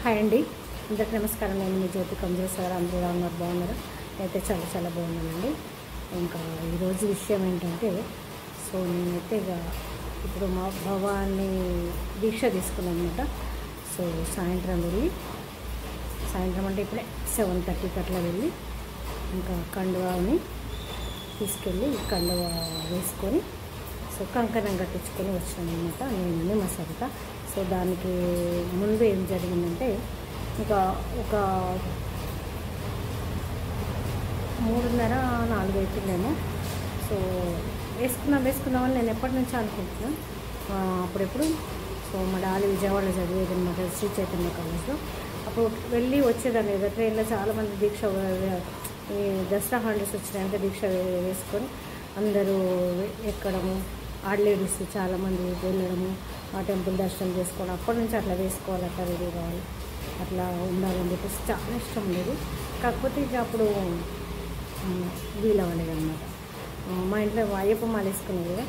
Hi అండి, అందరికీ నమస్కారం. నేను మీ జ్యోతి కంజేశ్వర. అందరూ ఎలా ఉన్నారు? బాగున్నారు? అయితే చాలా చాలా బాగున్నానండి. ఇంకా ఈరోజు విషయం ఏంటంటే, నేనైతే ఇప్పుడు మా భవాన్ని దీక్ష తీసుకున్నాను అనమాట. సాయంత్రం అంటే ఇప్పుడే 7:30కి అట్లా వెళ్ళి ఇంకా కండువాని తీసుకెళ్ళి కండువా వేసుకొని కంకణం కట్టించుకొని వచ్చాను అనమాట. నేను మా సరిత. దానికి ముందు ఏం జరిగిందంటే, ఇంకా ఒక 3:30-4 అవుతుందేమో. వేసుకుందామని నేను ఎప్పటి నుంచో అనుకుంటున్నాను. అప్పుడెప్పుడు మా డాలి విజయవాడలో చదివేది అనమాట, శ్రీ చైతన్య కాలేజ్లో. అప్పుడు వెళ్ళి వచ్చేదాన్ని కదా ట్రైన్లో. చాలామంది దీక్ష ఈ దసరా హాలిడేస్ వచ్చినాయంటే దీక్ష వేసుకొని అందరూ ఎక్కడము, లేడీస్ చాలామంది వెళ్ళడము, ఆ టెంపుల్ దర్శనం చేసుకోవడం. అప్పటి నుంచి అట్లా వేసుకోవాలి, అట్లా రెడీ కావాలి, అట్లా ఉండాలని చెప్పేసి చాలా ఇష్టం ఉండేది. కాకపోతే ఇక అప్పుడు వీలవ్వలేదు అనమాట. మా ఇంట్లో అయ్యప్ప మాల వేసుకునేది కదా,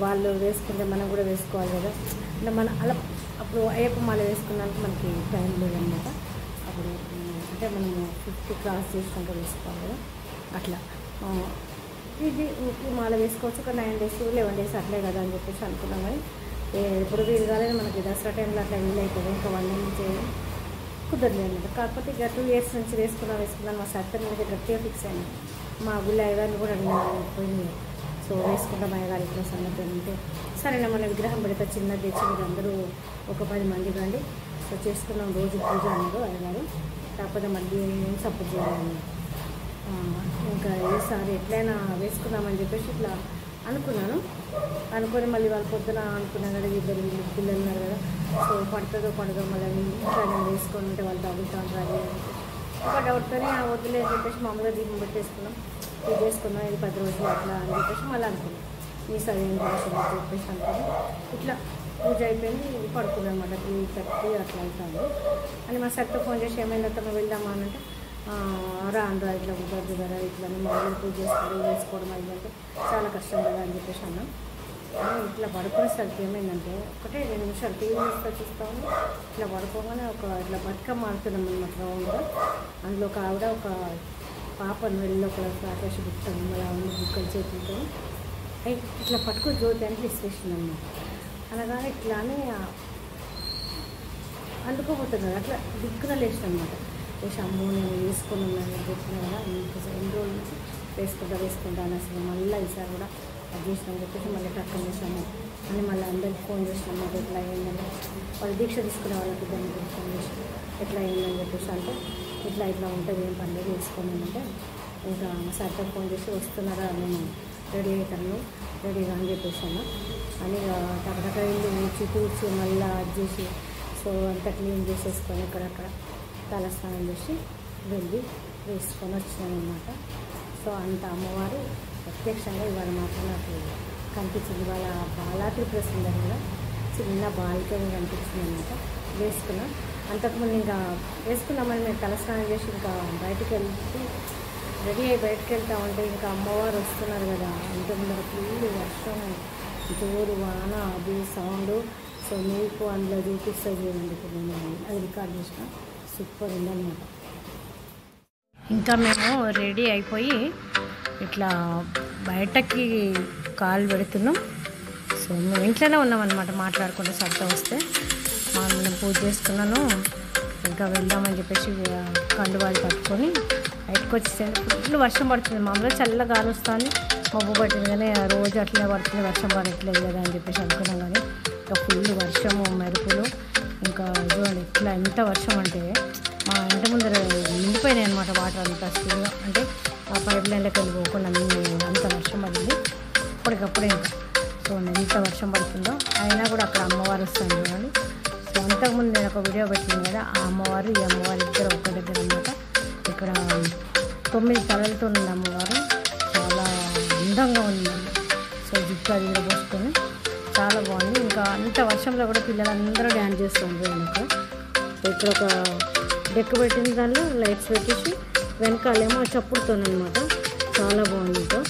వాళ్ళు వేసుకుంటే మనం కూడా వేసుకోవాలి కదా. అంటే అలా అప్పుడు అయ్యప్ప మాల వేసుకున్నాక మనకి టైం లేదనమాట. అప్పుడు అంటే మనం 50 క్రాస్ చేసుకుంటూ వేసుకోవాలి కదా. అట్లా ఇది మాల వేసుకోవచ్చు. ఒక 9 days 11 days అట్లే కదా అని చెప్పేసి అనుకున్నాం. కానీ ఇప్పుడు వీలు కాలేదు మనకి. దసరా టైంలో అట్లా వీలు అవుతుంది. ఇంకా 1 year నుంచి కుదరలేదు అనమాట. కాకపోతే ఇక 2 years నుంచి వేసుకున్నాను. మా సర్తన్ మీద గట్టిగా ఫిక్స్ అయింది. మా గుళ్ళ అయ్యగారిని కూడా పోయింది. వేసుకుంటాం అయ్యగారు ఇట్లా సంగతి అంటే, సరేనా మన విగ్రహం పెడితే చిన్నది తెచ్చి మీరు అందరూ ఒక 10 మంది రండి, చేసుకున్నాం రోజు పూజ అన్నారు అయ్యగారు. కాకపోతే మళ్ళీ ఏం సపోర్ట్ చేయాలి. ఇంకా ఈసారి ఎట్లయినా వేసుకుందామని చెప్పేసి ఇట్లా అనుకొని మళ్ళీ వాళ్ళు పొద్దున అనుకున్నాను కదా, ఇద్దరు పిల్లలు ఉన్నారు కదా, పడుతుందో పడదో మళ్ళీ ఇంకా నేను వేసుకొని ఉంటే వాళ్ళు తగ్గుతాను రాదు ఒక డౌట్తోనే వద్దులే అని చెప్పేసి మామూలుగా దీపం పెట్టేసుకున్నాం. ఇది చేసుకున్నాం, ఇది 10 రోజులు అట్లా అని చెప్పేసి మళ్ళీ అనుకున్నాం. ఈసారి ఏం చేస్తాను అని చెప్పేసి అనుకుని ఇట్లా పూజ అయిపోయింది, పడుకున్నాం అనమాట. 3:30 అట్లా అవుతాము అని మా సర్తో ఫోన్ చేసి ఏమైనా వెళ్దామా అని అంటే, రాను ఇట్లా కుదరదు కదా, ఇట్లా మామూలు పూజ వేసుకోవడం అయిందంటే చాలా కష్టం కదా అని చెప్పేసి అన్నాం. ఇట్లా పడుకునేసరికి ఏమైందంటే, ఒకటే 2 నిమిషాలు టీవీ చూస్తాము. ఇట్లా పడుకోగానే ఇట్లా బతుకమ్మ ఆడుతున్నాం అనమాట రౌండ్గా. అందులో ఒక ఆవిడ ఒక పాపను వెళ్ళి ఒక ఆకాశ బుట్టం మళ్ళీ ఉంది బుక్కలు చేతులతో ఇట్లా పట్టుకొని జ్యోతి అంటే ఇసిరేసింది అన్నమాట. అనగానే ఇట్లానే అందుకోపోతున్నారు. అట్లా దిక్కున లేచిన అనమాట. అమ్మో నేను వేసుకొని ఉన్నాను చెప్పిన కదా, ఇంక 2 రోజుల నుంచి వేసుకుంటాను అసలు. మళ్ళీ ఈసారి కూడా అది చేసినామని చెప్పేసి మళ్ళీ టక్కన చేసాము అని మళ్ళీ అందరికి ఫోన్ చేసినాం. మాకు ఎట్లా అయిందని వాళ్ళు దీక్ష తీసుకునే వాళ్ళకి దాన్ని ఫోన్ చేసి ఎట్లా అయిందని చెప్పేసి అంటే, ఇట్లా ఉంటుంది ఏం పర్లేదు వేసుకోమంటే, ఇంకా సర్తో ఫోన్ చేసి వస్తున్నారా, నేను రెడీ అవుతాను రెడీగా అని చెప్పేసాను అని టక్కటక్క ఇల్లు తూర్చి మళ్ళీ అది చేసి అంతా క్లీన్ చేసేసుకొని అక్కడక్కడ తలస్నానం చేసి వెళ్ళి వేసుకొని వచ్చినాను అనమాట. అంత అమ్మవారు ప్రత్యక్షంగా ఇవాళ మాత్రం నాకు కనిపించింది. వాళ్ళ బాలాత్రిపుర సుందరి కూడా చిన్న బాలికగా కనిపించింది అనమాట. వేసుకున్నాం. అంతకుముందు ఇంకా వేసుకున్నామని మేము తలస్నానం చేసి ఇంకా బయటకు వెళ్తే రెడీ అయ్యి బయటకు వెళ్తా ఉంటే ఇంకా అమ్మవారు వస్తున్నారు కదా. ఇంతకుముందు ఫుల్ వర్షం, జోరు వాన, అది సౌండ్. మీకు అందులో చూపిస్తే చూడండి. ఇప్పుడు నేను అది రికార్డ్ చేసిన సూపర్ ఉందన్నమాట. ఇంకా మేము రెడీ అయిపోయి ఇట్లా బయటకి కాలు పెడుతున్నాం. మేము ఇంట్లోనే ఉన్నామన్నమాట మాట్లాడుకుంటే. సర్త వస్తే నేను పూజ చేసుకున్నాను, ఇంకా వెళ్దామని చెప్పేసి కండువాలు పట్టుకొని బయటకు వచ్చేసాను. ఫుల్ వర్షం పడుతుంది. మామూలుగా చల్లగా గాలి వస్తుంది, మబ్బు పట్టింది. కానీ రోజు అట్లనే పడుతుంది, వర్షం పడట్లేదు కదా అని చెప్పేసి అనుకున్నాం. కానీ ఇంకా ఫుల్ వర్షము, మెరుపులు. ఇంకా చూడండి ఇట్లా ఎంత వర్షం అంటే మా ఇంటి ముందర నిండిపోయినాయి అనమాట. వాటర్ అంతా స్పీడ్గా, అంటే ఆ పైప్ లైన్లోకి వెళ్ళిపోకుండా అంత వర్షం పడింది అప్పటికప్పుడే. ఇంకా ఎంత వర్షం పడుతుందో అయినా కూడా అక్కడ అమ్మవారు వస్తుంది చూడండి. అంతకుముందు నేను ఒక వీడియో పెట్టింది కదా, ఆ అమ్మవారు ఈ అమ్మవారు ఇద్దరు ఒక్క దగ్గర అనమాట. ఇక్కడ 9 తలలతో ఉంది అమ్మవారు. చాలా అందంగా ఉందండి. జుట్టు అది కూడా పోసుకొని చాలా బాగుంది. ఇంకా అంత వర్షంలో కూడా పిల్లలందరూ డ్యాన్స్ చేస్తుంది వెనక. ఇక్కడ ఒక డెక్క పెట్టిన దానిలో లైట్స్ పెట్టేసి వెనకాలేమో చప్పుడుతోనమాట. చాలా బాగుంది. ఇంకా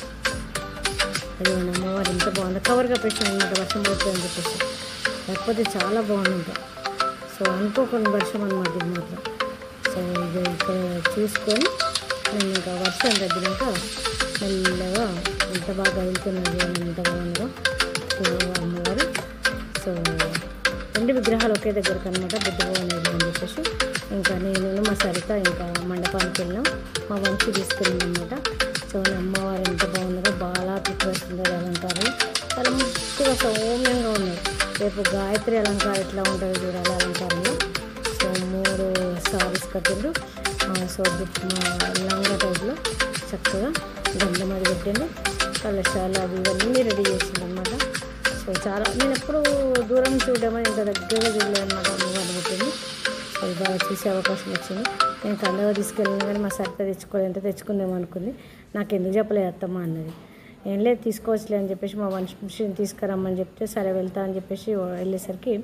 అది అమ్మవారు ఎంత బాగుంది. కవర్గా పెట్టిన అనమాట వర్షం పడుతుంది అని చెప్పేసి. లేకపోతే చాలా బాగుంది. ఇంకా సో అనుకోకుండా వర్షం అనమాట ఇది మాత్రం. సో ఇది ఇక్కడ చూసుకొని నేను ఇంకా వర్షం తగ్గినాక మెల్లగా ఎంత బాగా వెళ్తున్నది ఎంత బాగుందో అమ్మవారు. సో 2 విగ్రహాలు ఒకే దగ్గరకు అనమాట, బుద్ధ భవన్ అని చెప్పేసి ఇంకా నేను మా సరిత ఇంకా మండపానికి వెళ్ళాం, మా వంశీ తీసుకెళ్ళింది అనమాట. సో అమ్మవారు ఎంత బాగుందో, బాగా ప్రిపరేషన్ అలంకారం చాలా ముద్దుగా సౌమ్యంగా ఉన్నాయి. రేపు గాయత్రి అలంకారం ఎట్లా ఉంటుందో చూడాలి అలంకారంలో. సో 3 సారీస్ కట్టిండు. సో లంగా టైప్లో చక్కగా గంధం అది పెట్టిండు, కలశాలు అవి ఇవన్నీ రెడీ చేసిండు అనమాట. సో చాలా నేను ఎప్పుడు దూరం చూడమని ఇంత దగ్గరగా చూడలేదు అనమాట. అమ్మవారు పెట్టింది. సో బాగా చూసే అవకాశం వచ్చింది. నేను కండగా తీసుకెళ్ళినా కానీ మా సరిత తెచ్చుకోలేదు, ఎంత తెచ్చుకుందాం అనుకుంది. నాకు ఎందుకు చెప్పలేదు అత్తమ్మ అన్నది. ఏం లేదు తీసుకోవచ్చులే అని చెప్పేసి మా వంశీని తీసుకురమ్మని చెప్తే సరే వెళ్తా అని చెప్పేసి వెళ్ళేసరికి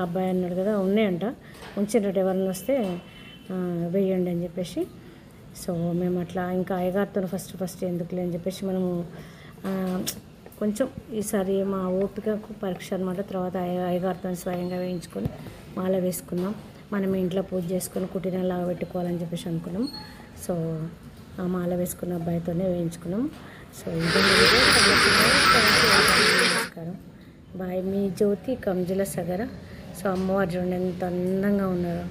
అబ్బాయి అన్నాడు కదా ఉన్నాయంట, ఉంచినట్టు ఎవరిని వస్తే వేయండి అని చెప్పేసి. సో మేము అట్లా ఇంకా అయ్యగారితో ఫస్ట్ ఎందుకులే అని చెప్పేసి మనము కొంచెం ఈసారి మా ఓపికకు పరీక్ష అనమాట. తర్వాత అయ్యగారితో స్వయంగా వేయించుకొని మాల వేసుకున్నాం. మనం ఇంట్లో పూజ చేసుకొని కుటీరంలాగా పెట్టుకోవాలని చెప్పేసి అనుకున్నాం. సో ఆ మాల వేసుకున్న అబ్బాయితోనే వేయించుకున్నాం. సో ఇది నమస్కారం. బాయ్. మీ జ్యోతి కంజుల సగర. సో అమ్మవారు చూడండి ఎంత అందంగా ఉన్నారు.